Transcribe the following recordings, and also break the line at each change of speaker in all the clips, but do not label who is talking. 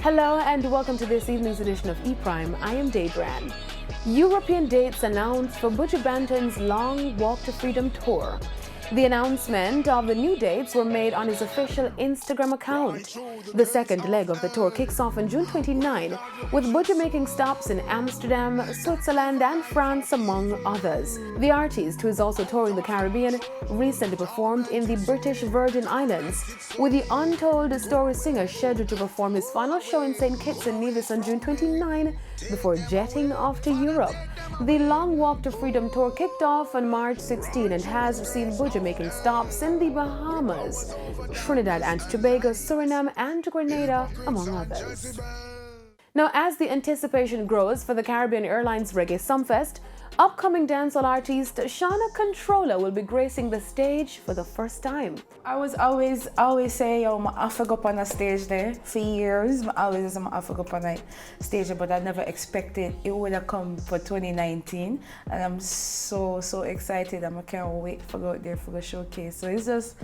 Hello and welcome to this evening's edition of E-Prime. I am Daedran. European dates announced for Buju Banton's Long Walk to Freedom tour. The announcement of the new dates were made on his official Instagram account. The second leg of the tour kicks off on June 29, with Buju making stops in Amsterdam, Switzerland and France, among others. The artist, who is also touring the Caribbean, recently performed in the British Virgin Islands, with the Untold Story singer scheduled to perform his final show in St. Kitts and Nevis on June 29 before jetting off to Europe. The Long Walk to Freedom tour kicked off on March 16 and has seen Buju making stops in the Bahamas, Trinidad and Tobago, Suriname and Grenada, among others. Now, as the anticipation grows for the Caribbean Airlines Reggae Sumfest, upcoming dancehall artist Shauna Controller will be gracing the stage for the first time.
I was always say, yo, I have to go up on a stage there for years. I have to go up on a stage there, but I never expected it would have come for 2019. And I'm so excited. I can't wait for go out there for the showcase. So it's just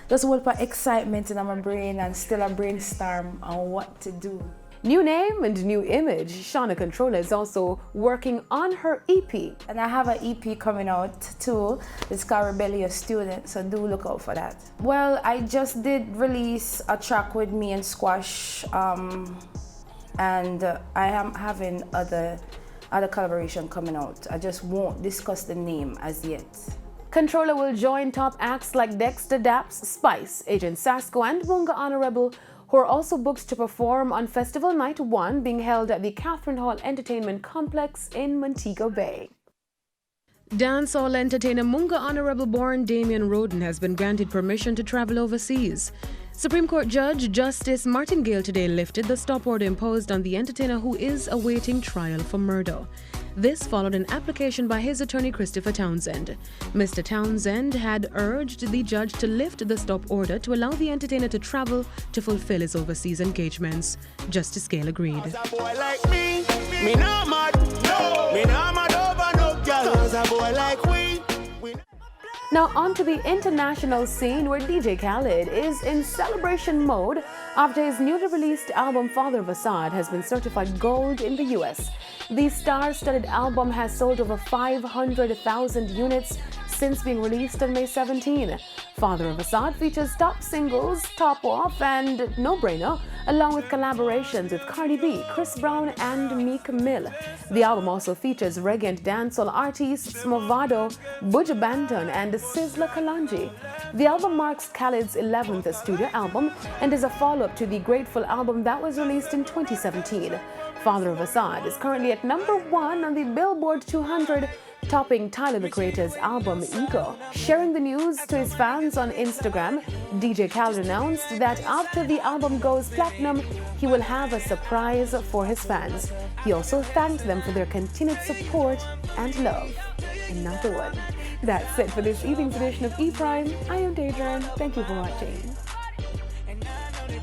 a whole lot of excitement in my brain and still a brainstorm on what to do.
New name and new image, Shauna Controller is also working on her EP.
And I have an EP coming out too. It's called Rebellious Student, so do look out for that. Well, I just did release a track with me and Squash, and I am having other collaboration coming out. I just won't discuss the name as yet.
Controller will join top acts like Dexter Daps, Spice, Agent Sasko and Munga Honorable, who are also booked to perform on Festival Night 1 being held at the Catherine Hall Entertainment Complex in Montego Bay. Dancehall entertainer Munga Honorable-born Damian Roden has been granted permission to travel overseas. Supreme Court Judge Justice Martin Gale today lifted the stop order imposed on the entertainer, who is awaiting trial for murder. This followed an application by his attorney Christopher Townsend. Mr. Townsend had urged the judge to lift the stop order to allow the entertainer to travel to fulfill his overseas engagements. Justice Gale agreed. Now on to the international scene, where DJ Khaled is in celebration mode after his newly released album Father of Assad has been certified gold in the US. The star-studded album has sold over 500,000 units since being released on May 17. Father of Assad features top singles Top Off and No Brainer, along with collaborations with Cardi B, Chris Brown and Meek Mill. The album also features reggae and dancehall artists Movado, Buju Banton and Sizzla Kalonji. The album marks Khaled's 11th studio album and is a follow-up to the Grateful album that was released in 2017. Father of Assad is currently at number 1 on the Billboard 200, topping Tyler the Creator's album Ego. Sharing the news to his fans on Instagram, DJ Khaled announced that after the album goes platinum, he will have a surprise for his fans. He also thanked them for their continued support and love. And not a word. That's it for this evening's edition of E-Prime. I am Daedran. Thank you for watching.